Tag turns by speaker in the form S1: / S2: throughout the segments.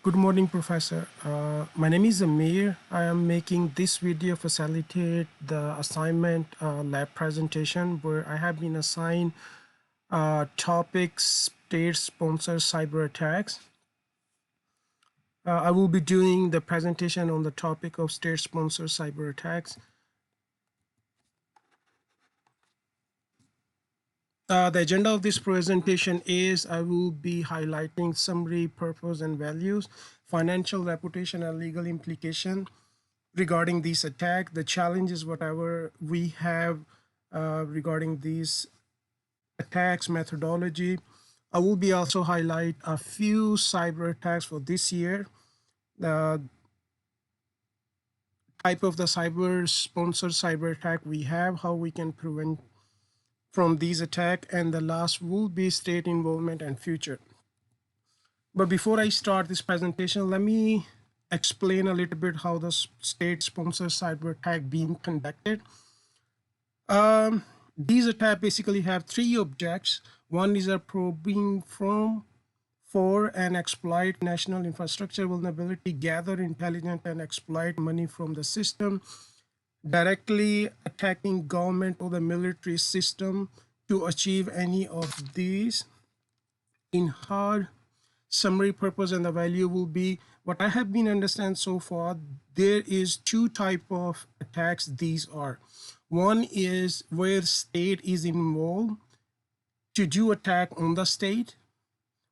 S1: Good morning, Professor. My name is Amir. I am making this video facilitate the assignment lab presentation where I have been assigned topics state-sponsored cyber attacks. I will be doing the presentation on the topic of state-sponsored cyber attacks. The agenda of this presentation is I will be highlighting summary, purpose, and values, financial, reputation, and legal implication regarding this attack, the challenges, whatever we have regarding these attacks, methodology. I will be also highlight a few cyber attacks for this year, the type of the cyber sponsored cyber attack we have, how we can prevent from these attack, and the last will be state involvement and future. But before I start this presentation, let me explain a little bit how the state-sponsored cyber attack being conducted. These attacks basically have three objects. One is a probing from for and exploit national infrastructure vulnerability, gather intelligence and exploit money from the system, directly attacking government or the military system to achieve any of these. In hard summary, purpose, and the value will be what I have been understand so far. There is two type of attacks. These are one is where state is involved to do attack on the state.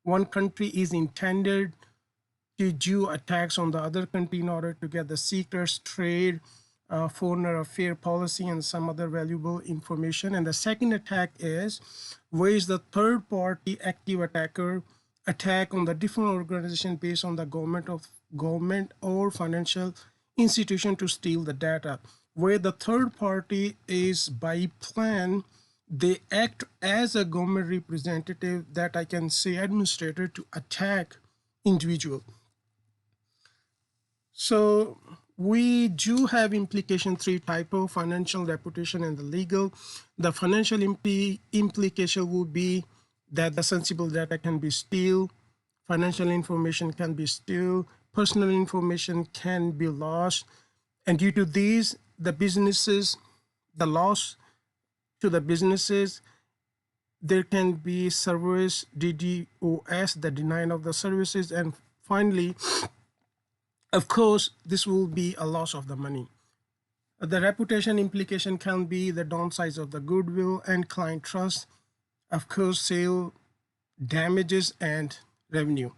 S1: One country is intended to do attacks on the other country in order to get the secrets, trade, foreign affair policy, and some other valuable information. And the second attack is where is the third party active attacker attack on the different organization based on the government or financial institution to steal the data, where the third party is by plan they act as a government representative, that I can say administrator, to attack individual. So we do have implication three type of financial, reputation, and the legal. The financial implication will be that the sensible data can be stolen, financial information can be stolen, personal information can be lost, and due to these, the businesses, the loss to the businesses, there can be service DDoS, the denial of the services, and finally, of course, this will be a loss of the money. The reputation implication can be the downsides of the goodwill and client trust, of course, sale damages and revenue.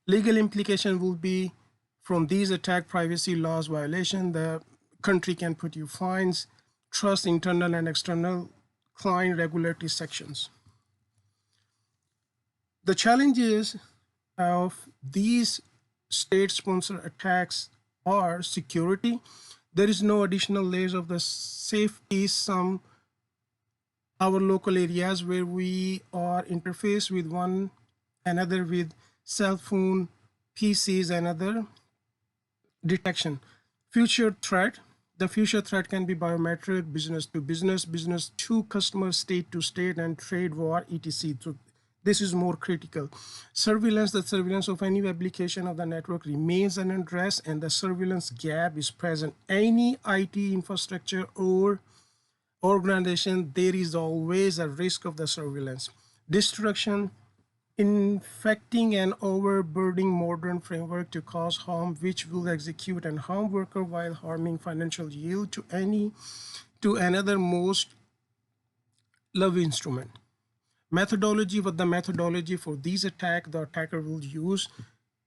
S1: Legal implication will be from these attack, privacy laws violation, the country can put you fines, trust, internal and external client regulatory sections. The challenges of these state-sponsored attacks are security. There is no additional layers of the safety. Some our local areas where we are interface with one another with cell phone, PCs, and other detection. Future threat. The future threat can be biometric, business to business, business to customer, state to state, and trade war, etc. So this is more critical. Surveillance, the surveillance of any application of the network remains unaddressed and the surveillance gap is present. Any IT infrastructure or organization, there is always a risk of the surveillance. Destruction, infecting and overburdening modern framework to cause harm, which will execute and harm worker while harming financial yield to another most love instrument. Methodology, what the methodology for these attack the attacker will use.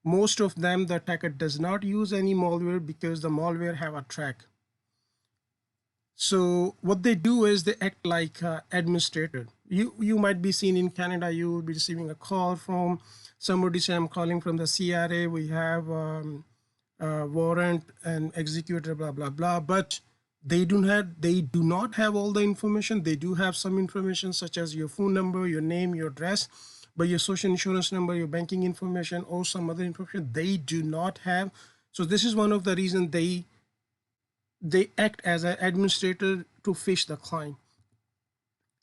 S1: Most of them, the attacker does not use any malware because the malware have a track. So what they do is they act like administrator. You might be seen in Canada, you will be receiving a call from somebody say, I'm calling from the CRA, we have warrant and executor, blah, blah, blah. But they do not have all the information. They do have some information such as your phone number, your name, your address, but your social insurance number, your banking information, or some other information they do not have. So this is one of the reasons they act as an administrator to fish the client.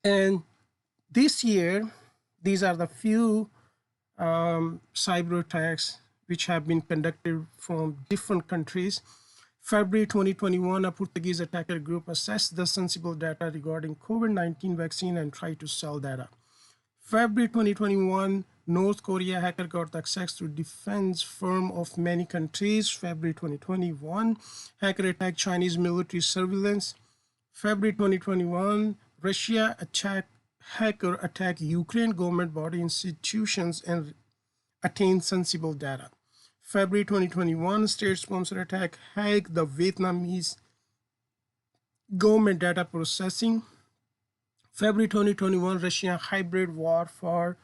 S1: And this year, these are the few cyber attacks which have been conducted from different countries. February 2021, a Portuguese attacker group assessed the sensible data regarding COVID-19 vaccine and tried to sell data. February 2021, North Korea hacker got access to defense firm of many countries. February 2021, hacker attacked Chinese military surveillance. February 2021, Russia hacker attacked Ukraine government body institutions and attained sensible data. February 2021, state-sponsored attack hacked the Vietnamese government data processing. February 2021, Russian hybrid warfare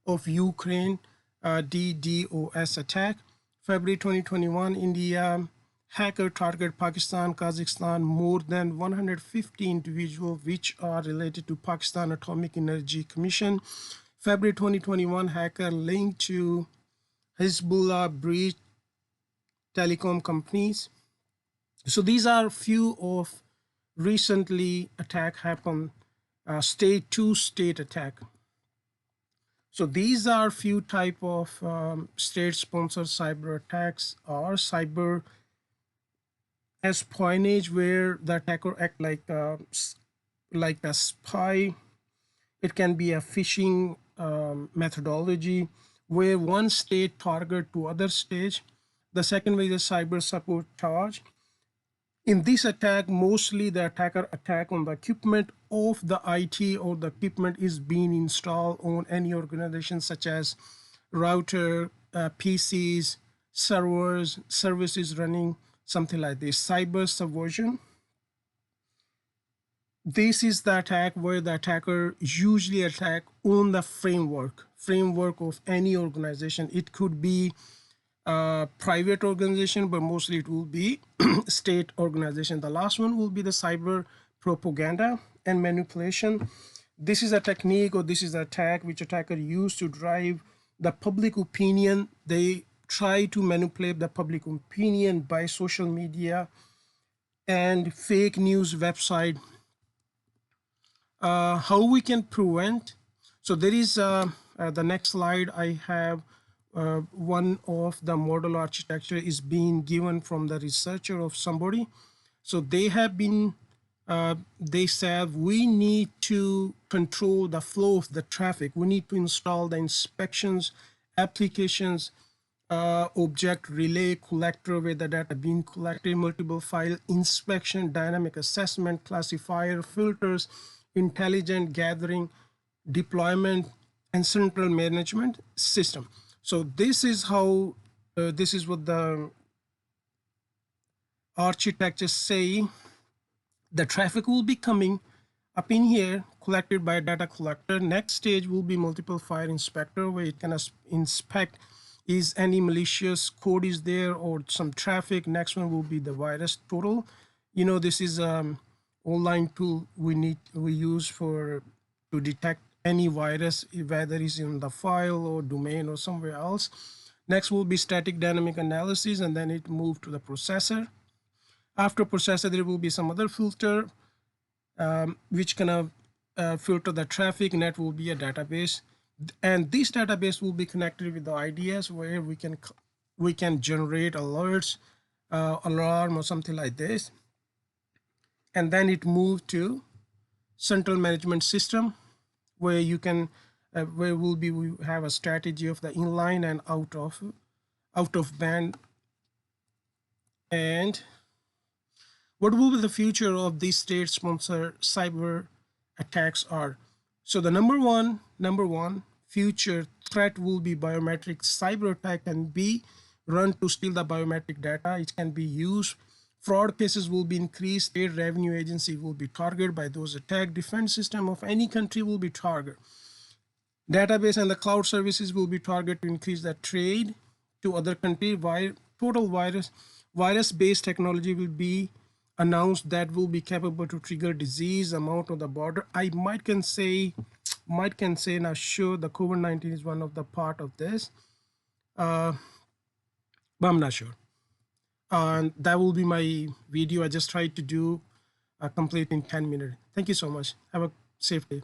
S1: of Ukraine, DDoS attack. February 2021, India hacker target Pakistan, Kazakhstan, more than 150 individuals which are related to Pakistan Atomic Energy Commission. February 2021, hacker linked to Hezbollah breach telecom companies. So these are few of recently attack happened, state to state attack. So these are few type of state-sponsored cyber attacks or cyber espionage, where the attacker act like a spy. It can be a phishing methodology where one state target to other state. The second way is cyber sabotage. In this attack, mostly the attacker attack on the equipment of the IT, or the equipment is being installed on any organization such as router, PCs, servers, services running, something like this. Cyber subversion. This is the attack where the attacker usually attack on the framework of any organization. It could be a private organization, but mostly it will be state organization. The last one will be the cyber propaganda and manipulation. This is a technique, or this is an attack which attacker use to drive the public opinion. They try to manipulate the public opinion by social media and fake news website. How we can prevent? So there is the next slide. I have one of the model architecture is being given from the researcher of somebody. So they have been, they said we need to control the flow of the traffic. We need to install the inspections, applications, object relay collector where the data being collected, multiple file inspection, dynamic assessment, classifier, filters, intelligent gathering, deployment, and central management system. So this is how, this is what the architecture say. The traffic will be coming up in here, collected by a data collector. Next stage will be multiple file inspector, where it can inspect is any malicious code is there or some traffic. Next one will be the virus total. You know, this is online tool we use for to detect any virus, whether it's in the file or domain or somewhere else. Next will be static dynamic analysis, and then it moved to the processor. After processor, there will be some other filter which can filter the traffic. Net will be a database, and this database will be connected with the IDS, where we can generate alerts, alarm or something like this. And then it moved to central management system, where you can we have a strategy of the inline and out of band. And what will be the future of these state-sponsored cyber attacks are? So the number one future threat will be biometric cyber attack, can be run to steal the biometric data. It can be used. Fraud cases will be increased. State revenue agency will be targeted by those attacks. Defense system of any country will be targeted. Database and the cloud services will be targeted to increase the trade to other countries. Total virus-based technology will be announced that will be capable to trigger disease amount on the border. I can say now, sure, the COVID-19 is one of the part of this, but I'm not sure. And that will be my video. I just tried to do complete in 10 minutes. Thank you so much. Have a safe day.